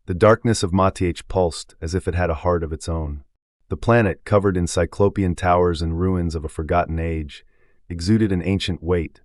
The darkness of Matyh pulsed as if it had a heart of its own. The planet, covered in cyclopean towers and ruins of a forgotten age, exuded an ancient weight,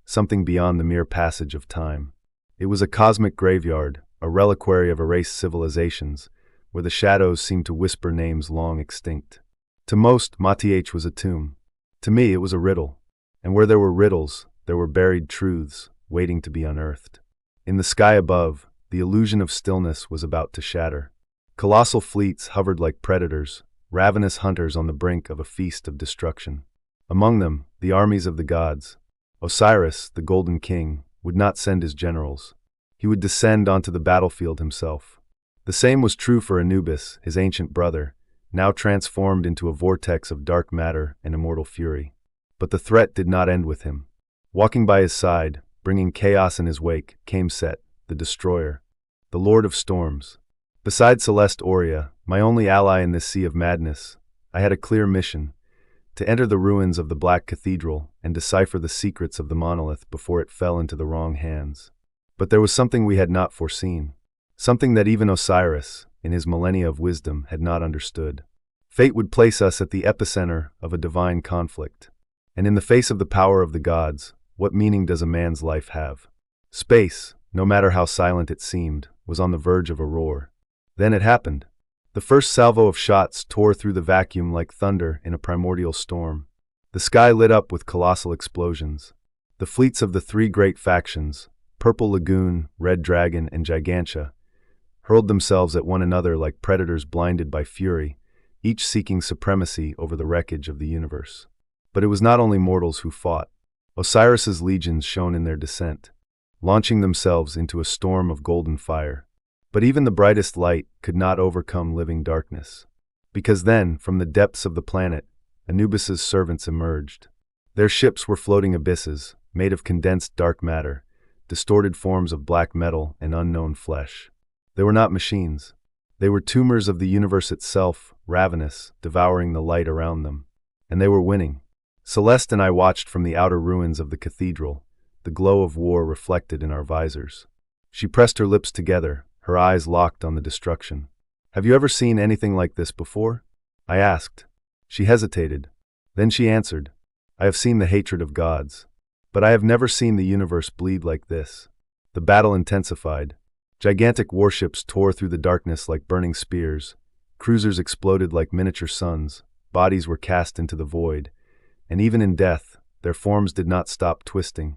something beyond the mere passage of time. It was a cosmic graveyard, a reliquary of erased civilizations, where the shadows seemed to whisper names long extinct. To most, Matyh was a tomb. To me, it was a riddle. And where there were riddles, there were buried truths, waiting to be unearthed. In the sky above, the illusion of stillness was about to shatter. Colossal fleets hovered like predators, ravenous hunters on the brink of a feast of destruction. Among them, the armies of the gods. Osiris, the Golden King, would not send his generals. He would descend onto the battlefield himself. The same was true for Anubis, his ancient brother, now transformed into a vortex of dark matter and immortal fury. But the threat did not end with him. Walking by his side, bringing chaos in his wake, came Set, the Destroyer, the Lord of Storms. Beside Celeste Oria, my only ally in this sea of madness, I had a clear mission: to enter the ruins of the Black Cathedral and decipher the secrets of the monolith before it fell into the wrong hands. But there was something we had not foreseen, something that even Osiris, in his millennia of wisdom, had not understood. Fate would place us at the epicenter of a divine conflict. And in the face of the power of the gods, what meaning does a man's life have? Space, no matter how silent it seemed, was on the verge of a roar. Then it happened. The first salvo of shots tore through the vacuum like thunder in a primordial storm. The sky lit up with colossal explosions. The fleets of the three great factions, Purple Lagoon, Red Dragon, and Gigantia, hurled themselves at one another like predators blinded by fury, each seeking supremacy over the wreckage of the universe. But it was not only mortals who fought. Osiris's legions shone in their descent, launching themselves into a storm of golden fire. But even the brightest light could not overcome living darkness. Because then, from the depths of the planet, Anubis's servants emerged. Their ships were floating abysses, made of condensed dark matter, distorted forms of black metal and unknown flesh. They were not machines. They were tumors of the universe itself, ravenous, devouring the light around them. And they were winning. Celeste and I watched from the outer ruins of the cathedral, the glow of war reflected in our visors. She pressed her lips together, her eyes locked on the destruction. "Have you ever seen anything like this before?" I asked. She hesitated. Then she answered, "I have seen the hatred of gods. But I have never seen the universe bleed like this." The battle intensified. Gigantic warships tore through the darkness like burning spears. Cruisers exploded like miniature suns. Bodies were cast into the void. And even in death, their forms did not stop twisting,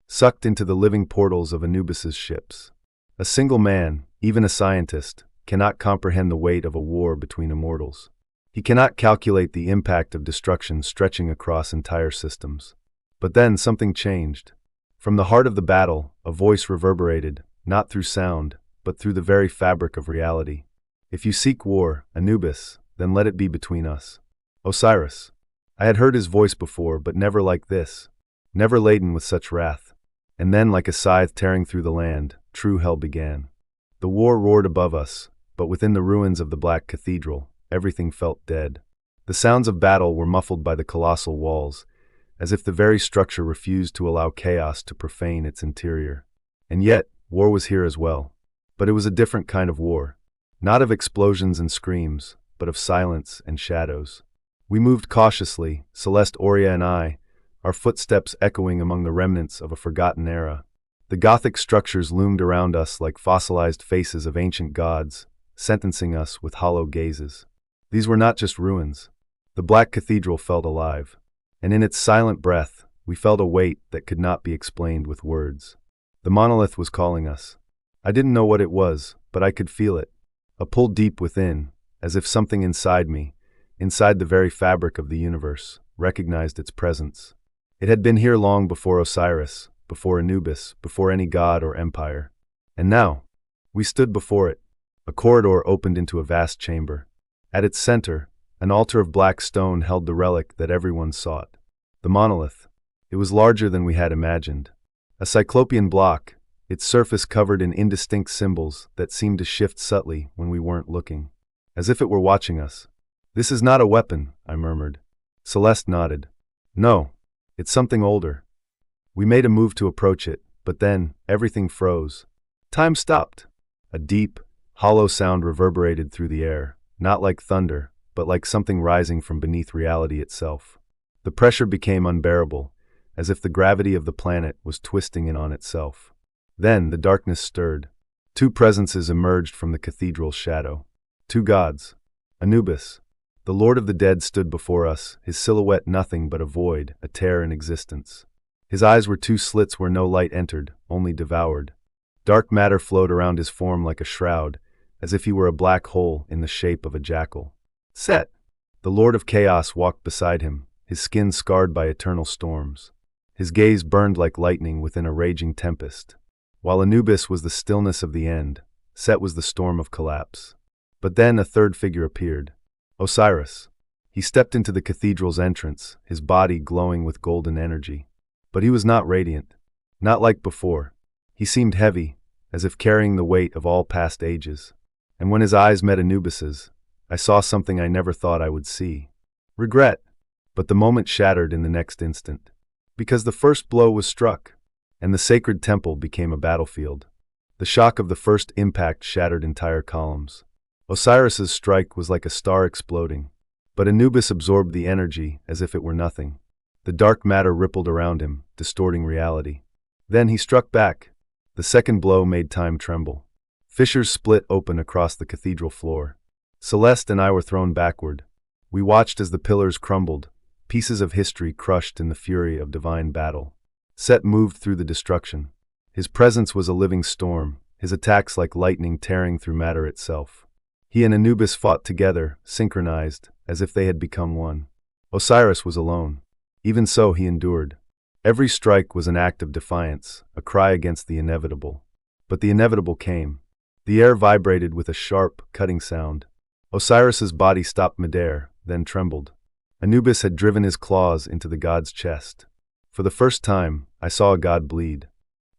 sucked into the living portals of Anubis's ships. A single man, even a scientist, cannot comprehend the weight of a war between immortals. He cannot calculate the impact of destruction stretching across entire systems. But then something changed. From the heart of the battle, a voice reverberated, not through sound, but through the very fabric of reality. "If you seek war, Anubis, then let it be between us." Osiris. I had heard his voice before, but never like this, never laden with such wrath. And then, like a scythe tearing through the land, true hell began. The war roared above us, but within the ruins of the Black Cathedral, everything felt dead. The sounds of battle were muffled by the colossal walls, as if the very structure refused to allow chaos to profane its interior. And yet, war was here as well. But it was a different kind of war. Not of explosions and screams, but of silence and shadows. We moved cautiously, Celeste Oria and I, our footsteps echoing among the remnants of a forgotten era. The Gothic structures loomed around us like fossilized faces of ancient gods, sentencing us with hollow gazes. These were not just ruins. The Black Cathedral felt alive. And in its silent breath, we felt a weight that could not be explained with words. The monolith was calling us. I didn't know what it was, but I could feel it. A pull deep within, as if something inside me, inside the very fabric of the universe, recognized its presence. It had been here long before Osiris, before Anubis, before any god or empire. And now, we stood before it. A corridor opened into a vast chamber. At its center, an altar of black stone held the relic that everyone sought. The monolith. It was larger than we had imagined. A cyclopean block, its surface covered in indistinct symbols that seemed to shift subtly when we weren't looking, as if it were watching us. "This is not a weapon," I murmured. Celeste nodded. "No, it's something older." We made a move to approach it, but then everything froze. Time stopped. A deep, Hollow sound reverberated through the air, not like thunder, but like something rising from beneath reality itself. The pressure became unbearable, as if the gravity of the planet was twisting in on itself. Then the darkness stirred. Two presences emerged from the cathedral's shadow. Two gods. Anubis, the Lord of the Dead, stood before us, his silhouette nothing but a void, a tear in existence. His eyes were two slits where no light entered, only devoured. Dark matter flowed around his form like a shroud, as if he were a black hole in the shape of a jackal. Set, the Lord of Chaos, walked beside him, his skin scarred by eternal storms. His gaze burned like lightning within a raging tempest. While Anubis was the stillness of the end, Set was the storm of collapse. But then a third figure appeared. Osiris. He stepped into the cathedral's entrance, his body glowing with golden energy. But he was not radiant. Not like before. He seemed heavy, as if carrying the weight of all past ages. And when his eyes met Anubis's, I saw something I never thought I would see. Regret. But the moment shattered in the next instant. Because the first blow was struck, and the sacred temple became a battlefield. The shock of the first impact shattered entire columns. Osiris's strike was like a star exploding, but Anubis absorbed the energy as if it were nothing. The dark matter rippled around him, distorting reality. Then he struck back. The second blow made time tremble. Fissures split open across the cathedral floor. Celeste and I were thrown backward. We watched as the pillars crumbled, pieces of history crushed in the fury of divine battle. Set moved through the destruction. His presence was a living storm, his attacks like lightning tearing through matter itself. He and Anubis fought together, synchronized, as if they had become one. Osiris was alone. Even so, he endured. Every strike was an act of defiance, a cry against the inevitable. But the inevitable came. The air vibrated with a sharp, cutting sound. Osiris's body stopped midair, then trembled. Anubis had driven his claws into the god's chest. For the first time, I saw a god bleed,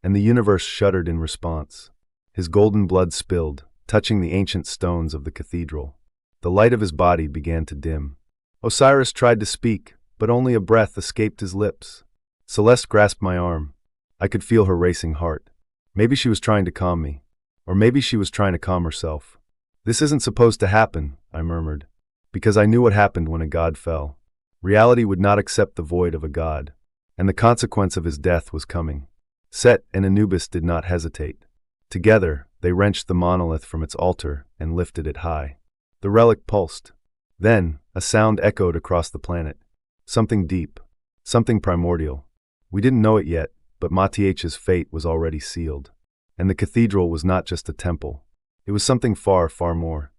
and the universe shuddered in response. His golden blood spilled, touching the ancient stones of the cathedral. The light of his body began to dim. Osiris tried to speak, but only a breath escaped his lips. Celeste grasped my arm. I could feel her racing heart. Maybe she was trying to calm me, or maybe she was trying to calm herself. "This isn't supposed to happen," I murmured, because I knew what happened when a god fell. Reality would not accept the void of a god, and the consequence of his death was coming. Set and Anubis did not hesitate. Together, they wrenched the monolith from its altar and lifted it high. The relic pulsed. Then, a sound echoed across the planet. Something deep. Something primordial. We didn't know it yet, but Mathiach's fate was already sealed. And the cathedral was not just a temple. It was something far, far more.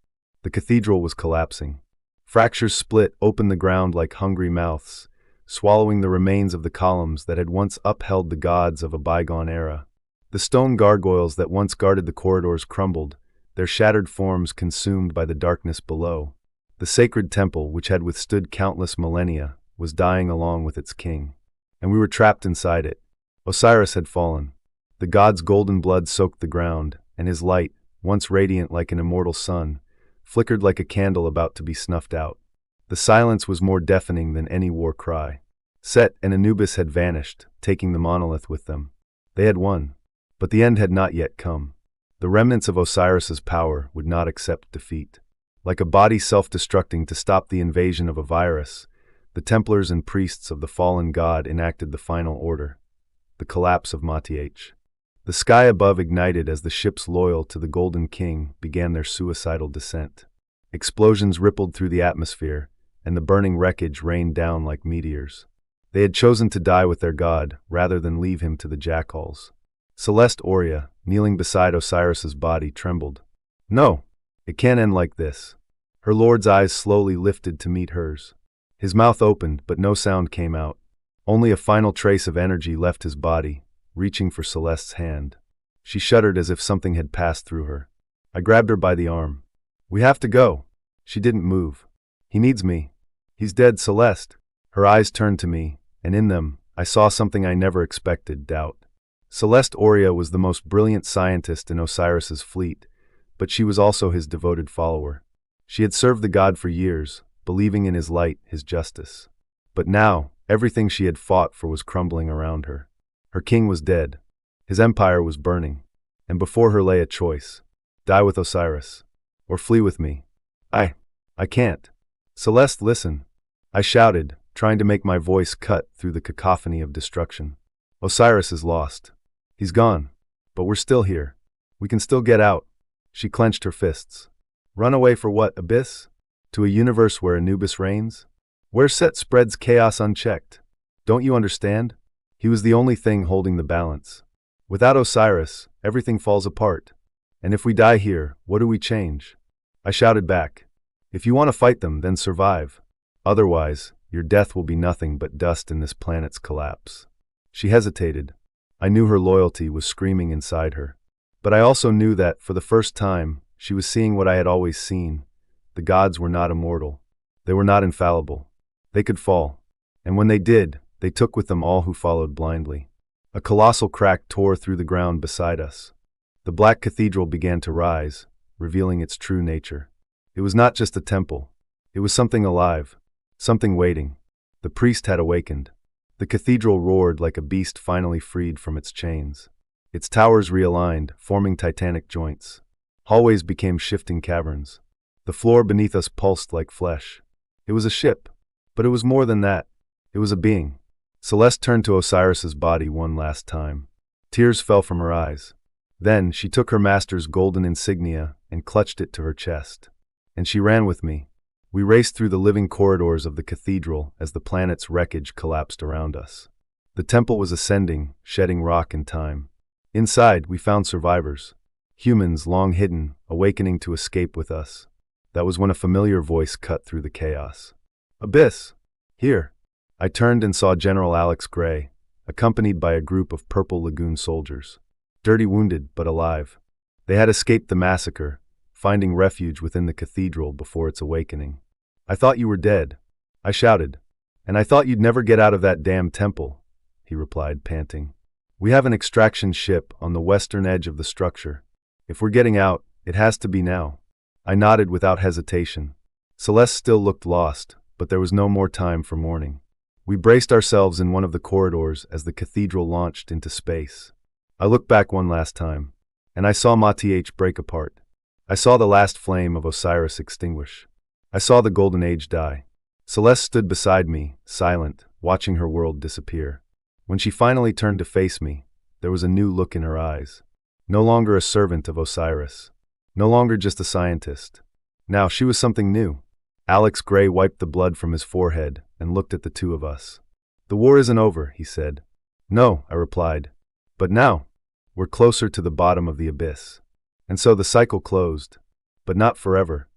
The cathedral was collapsing. Fractures split open the ground like hungry mouths, swallowing the remains of the columns that had once upheld the gods of a bygone era. The stone gargoyles that once guarded the corridors crumbled, their shattered forms consumed by the darkness below. The sacred temple, which had withstood countless millennia, was dying along with its king. And we were trapped inside it. Osiris had fallen. The god's golden blood soaked the ground, and his light, once radiant like an immortal sun, flickered like a candle about to be snuffed out. The silence was more deafening than any war cry. Set and Anubis had vanished, taking the monolith with them. They had won. But the end had not yet come. The remnants of Osiris's power would not accept defeat. Like a body self-destructing to stop the invasion of a virus, the Templars and priests of the fallen god enacted the final order, the collapse of Mathiach. The sky above ignited as the ships loyal to the Golden King began their suicidal descent. Explosions rippled through the atmosphere, and the burning wreckage rained down like meteors. They had chosen to die with their god, rather than leave him to the jackals. Celeste Oria, kneeling beside Osiris's body, trembled. "No, it can't end like this." Her lord's eyes slowly lifted to meet hers. His mouth opened, but no sound came out. Only a final trace of energy left his body, reaching for Celeste's hand. She shuddered as if something had passed through her. I grabbed her by the arm. "We have to go." She didn't move. "He needs me." "He's dead, Celeste." Her eyes turned to me, and in them, I saw something I never expected: doubt. Celeste Oria was the most brilliant scientist in Osiris's fleet, but she was also his devoted follower. She had served the god for years, believing in his light, his justice. But now, everything she had fought for was crumbling around her. Her king was dead. His empire was burning. And before her lay a choice. Die with Osiris. Or flee with me. I can't. Celeste, listen. I shouted, trying to make my voice cut through the cacophony of destruction. Osiris is lost. He's gone. But we're still here. We can still get out. She clenched her fists. Run away for what, Abyss? To a universe where Anubis reigns? Where Set spreads chaos unchecked? Don't you understand? He was the only thing holding the balance. Without Osiris, everything falls apart. And if we die here, what do we change? I shouted back. If you want to fight them, then survive. Otherwise, your death will be nothing but dust in this planet's collapse. She hesitated. I knew her loyalty was screaming inside her. But I also knew that, for the first time, she was seeing what I had always seen. The gods were not immortal. They were not infallible. They could fall. And when they did, they took with them all who followed blindly. A colossal crack tore through the ground beside us. The Black Cathedral began to rise, revealing its true nature. It was not just a temple. It was something alive, something waiting. The priest had awakened. The cathedral roared like a beast finally freed from its chains. Its towers realigned, forming titanic joints. Hallways became shifting caverns. The floor beneath us pulsed like flesh. It was a ship, but it was more than that. It was a being. Celeste turned to Osiris's body one last time. Tears fell from her eyes. Then she took her master's golden insignia and clutched it to her chest. And she ran with me. We raced through the living corridors of the cathedral as the planet's wreckage collapsed around us. The temple was ascending, shedding rock and time. Inside, we found survivors. Humans long hidden, awakening to escape with us. That was when a familiar voice cut through the chaos. Abyss! Here! I turned and saw General Alex Gray, accompanied by a group of Purple Lagoon soldiers. Dirty wounded, but alive. They had escaped the massacre, finding refuge within the cathedral before its awakening. I thought you were dead. I shouted. And I thought you'd never get out of that damn temple, he replied, panting. We have an extraction ship on the western edge of the structure. If we're getting out, it has to be now. I nodded without hesitation. Celeste still looked lost, but there was no more time for mourning. We braced ourselves in one of the corridors as the cathedral launched into space. I looked back one last time, and I saw Math break apart. I saw the last flame of Osiris extinguish. I saw the golden age die. Celeste stood beside me, silent, watching her world disappear. When she finally turned to face me, there was a new look in her eyes. No longer a servant of Osiris. No longer just a scientist. Now she was something new. Alex Gray wiped the blood from his forehead and looked at the two of us. The war isn't over, he said. No, I replied. But now, we're closer to the bottom of the abyss. And so the cycle closed. But not forever.